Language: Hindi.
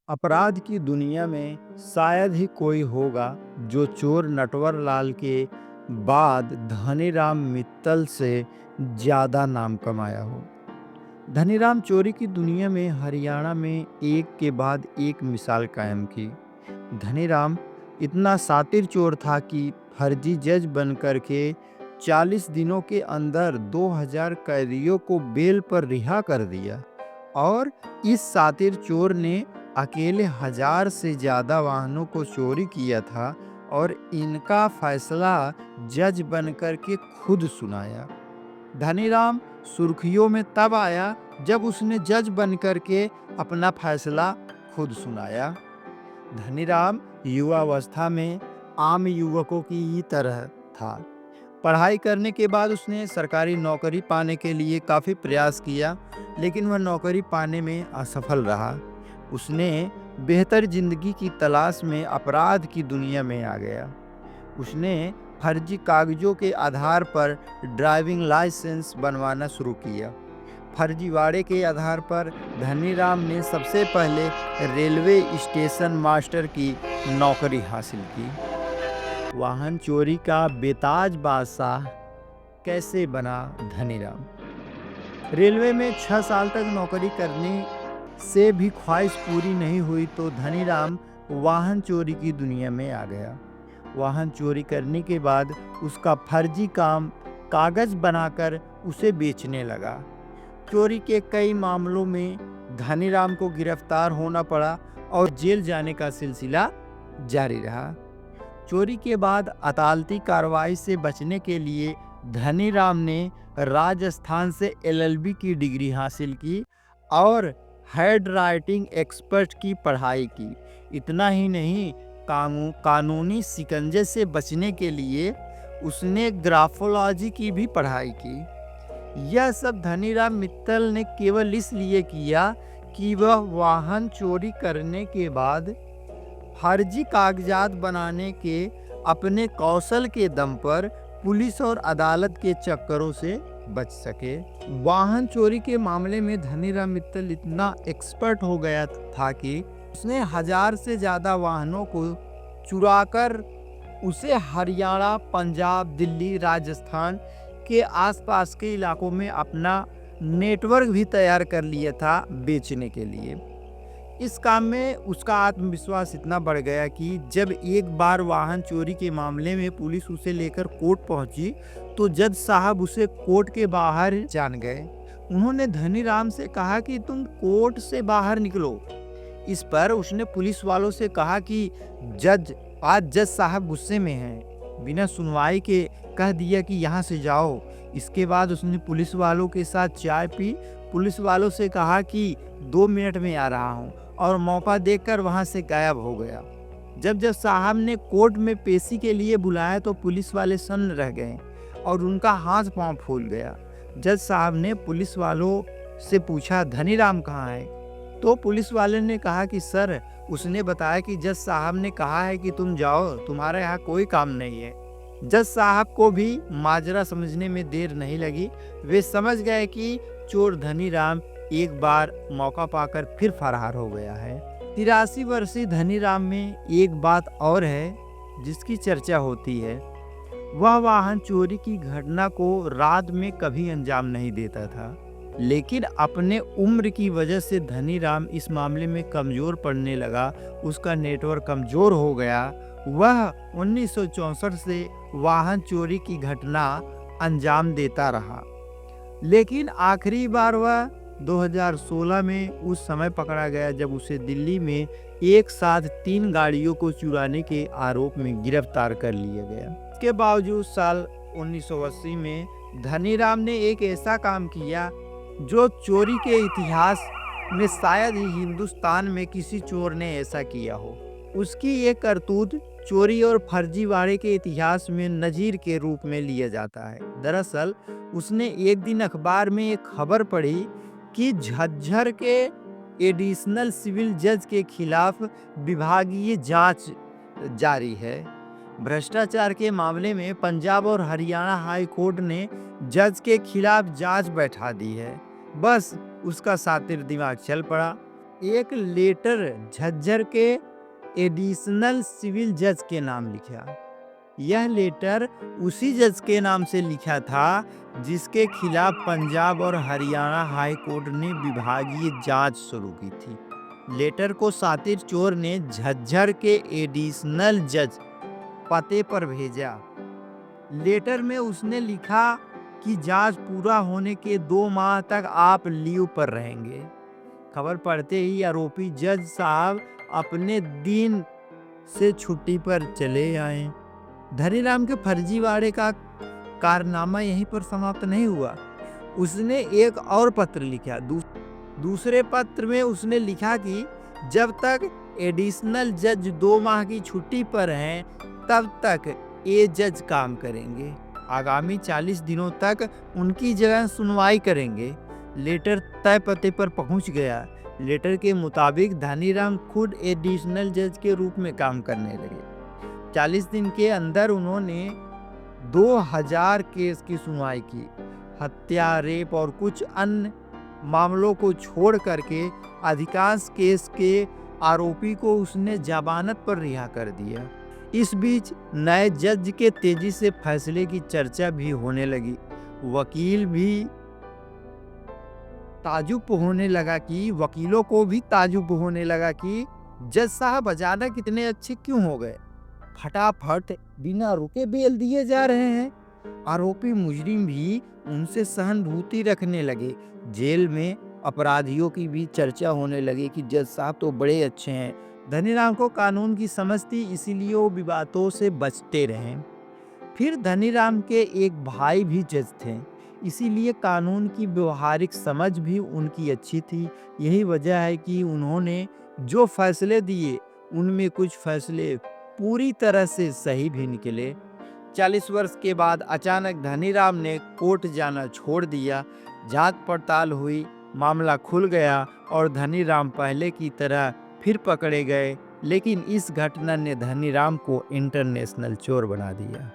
अपराध की दुनिया में शायद ही कोई होगा जो चोर नटवर लाल के बाद धनीराम मित्तल से ज्यादा नाम कमाया हो। धनीराम चोरी की दुनिया में हरियाणा में एक के बाद एक मिसाल कायम की। धनीराम इतना शातिर चोर था कि फर्जी जज बनकर के 40 दिनों के अंदर 2000 कैदियों को बेल पर रिहा कर दिया। और इस शातिर चोर ने अकेले 1000 से ज्यादा वाहनों को चोरी किया था और इनका फैसला जज बनकर के खुद सुनाया। धनीराम सुर्खियों में तब आया जब उसने जज बनकर के अपना फैसला खुद सुनाया। धनीराम युवावस्था में आम युवकों की ही तरह था। पढ़ाई करने के बाद उसने सरकारी नौकरी पाने के लिए काफ़ी प्रयास किया, लेकिन वह नौकरी पाने में असफल रहा। उसने बेहतर जिंदगी की तलाश में अपराध की दुनिया में आ गया। उसने फर्जी कागजों के आधार पर ड्राइविंग लाइसेंस बनवाना शुरू किया। फर्जीवाड़े के आधार पर धनीराम ने सबसे पहले रेलवे स्टेशन मास्टर की नौकरी हासिल की। वाहन चोरी का बेताज बादशाह कैसे बना धनीराम? रेलवे में 6 साल तक नौकरी करने से भी ख्वाहिश पूरी नहीं हुई तो धनीराम वाहन चोरी की दुनिया में आ गया। वाहन चोरी करने के बाद उसका फर्जी काम कागज बनाकर उसे बेचने लगा। चोरी के कई मामलों में धनीराम को गिरफ्तार होना पड़ा और जेल जाने का सिलसिला जारी रहा। चोरी के बाद अदालती कार्रवाई से बचने के लिए धनीराम ने राजस्थान से एलएलबी की डिग्री हासिल की और हैंड राइटिंग एक्सपर्ट की पढ़ाई की। इतना ही नहीं, कानूनी शिकंजे से बचने के लिए उसने ग्राफोलॉजी की भी पढ़ाई की। यह सब धनीराम मित्तल ने केवल इसलिए किया कि वह वाहन चोरी करने के बाद फर्जी कागजात बनाने के अपने कौशल के दम पर पुलिस और अदालत के चक्करों से बच सके। वाहन चोरी के मामले में धनीराम मित्तल इतना एक्सपर्ट हो गया था कि उसने 1000 से ज्यादा वाहनों को चुराकर उसे हरियाणा, पंजाब, दिल्ली, राजस्थान के आसपास के इलाकों में अपना नेटवर्क भी तैयार कर लिया था बेचने के लिए। इस काम में उसका आत्मविश्वास इतना बढ़ गया कि जब एक बार वाहन चोरी के मामले में पुलिस उसे लेकर कोर्ट पहुंची तो जज साहब उसे कोर्ट के बाहर जान गए। उन्होंने धनीराम से कहा कि तुम कोर्ट से बाहर निकलो। इस पर उसने पुलिस वालों से कहा कि आज जज साहब गुस्से में हैं। बिना सुनवाई के कह दिया कि यहाँ से जाओ। इसके बाद उसने पुलिस वालों के साथ चाय पी। पुलिस वालों से कहा कि 2 मिनट में आ रहा हूँ और मौका देखकर वहां से गायब हो गया। जब जज साहब ने कोर्ट में पेशी के लिए बुलाया तो पुलिस वाले सन्न रह गए और उनका हाथ पांव फूल गया। जज साहब ने पुलिस वालों से पूछा, धनीराम कहाँ है? तो पुलिस वाले ने कहा कि सर, उसने बताया कि जज साहब ने कहा है कि तुम जाओ, तुम्हारे यहाँ कोई काम नहीं है। जज साहब को भी माजरा समझने में देर नहीं लगी। वे समझ गए कि चोर धनीराम एक बार मौका पाकर फिर फरार हो गया है। 83 वर्षीय धनीराम में एक बात और है जिसकी चर्चा होती है। वह वाहन चोरी की घटना को रात में कभी अंजाम नहीं देता था, लेकिन अपने उम्र की वजह से धनीराम इस मामले में कमजोर पड़ने लगा। उसका नेटवर्क कमजोर हो गया। वह 1964 से वाहन चोरी की घटना अंजाम देता रहा, लेकिन आखिरी बार वह 2016 में उस समय पकड़ा गया जब उसे दिल्ली में एक साथ 3 गाड़ियों को चुराने के आरोप में गिरफ्तार कर लिया गया। इसके बावजूद साल 1980 में धनीराम ने एक ऐसा काम किया जो चोरी के इतिहास में शायद ही हिंदुस्तान में किसी चोर ने ऐसा किया हो। उसकी ये करतूत चोरी और फर्जीवाड़े के इतिहास में नजीर के रूप में लिया जाता है। दरअसल उसने एक दिन अखबार में एक खबर पढ़ी कि झज्जर के एडिशनल सिविल जज के खिलाफ विभागीय जांच जारी है। भ्रष्टाचार के मामले में पंजाब और हरियाणा हाई कोर्ट ने जज के खिलाफ जांच बैठा दी है। बस उसका शातिर दिमाग चल पड़ा। एक लेटर झज्जर के एडिशनल सिविल जज के नाम लिखा। यह लेटर उसी जज के नाम से लिखा था जिसके खिलाफ पंजाब और हरियाणा हाई कोर्ट ने विभागीय जांच शुरू की थी। लेटर को सातिर चोर ने झज्जर के एडिशनल जज पते पर भेजा। लेटर में उसने लिखा कि जांच पूरा होने के 2 माह तक आप लीव पर रहेंगे। खबर पढ़ते ही आरोपी जज साहब अपने दिन से छुट्टी पर चले आए। धनीराम के फर्जीवाड़े का कारनामा यहीं पर समाप्त नहीं हुआ। उसने एक और पत्र लिखा। दूसरे पत्र में उसने लिखा कि जब तक एडिशनल जज 2 माह की छुट्टी पर हैं, तब तक ये जज काम करेंगे। आगामी 40 दिनों तक उनकी जगह सुनवाई करेंगे। लेटर तय पते पर पहुंच गया। लेटर के मुताबिक धनीराम खुद एडिशनल जज के रूप में काम करने लगे। 40 दिन के अंदर उन्होंने 2000 केस की सुनवाई की। हत्या, रेप और कुछ अन्य मामलों को छोड़ करके अधिकांश केस के आरोपी को उसने जमानत पर रिहा कर दिया। इस बीच नए जज के तेजी से फैसले की चर्चा भी होने लगी। वकीलों को भी ताजुब होने लगा कि जज साहब अचानक इतने अच्छे क्यों हो गए। फटाफट बिना रुके बेल दिए जा रहे हैं। आरोपी मुजरिम भी उनसे सहानुभूति रखने लगे। जेल में अपराधियों की भी चर्चा होने लगी कि जज साहब तो बड़े अच्छे हैं। धनीराम को कानून की समझ थी, इसीलिए वो विवादों से बचते रहे। फिर धनीराम के एक भाई भी जज थे, इसीलिए कानून की व्यवहारिक समझ भी उनकी अच्छी थी। यही वजह है कि उन्होंने जो फैसले दिए उनमें कुछ फैसले पूरी तरह से सही भी निकले। 40 वर्ष के बाद अचानक धनीराम ने कोर्ट जाना छोड़ दिया। जांच पड़ताल हुई, मामला खुल गया और धनीराम पहले की तरह फिर पकड़े गए। लेकिन इस घटना ने धनीराम को इंटरनेशनल चोर बना दिया।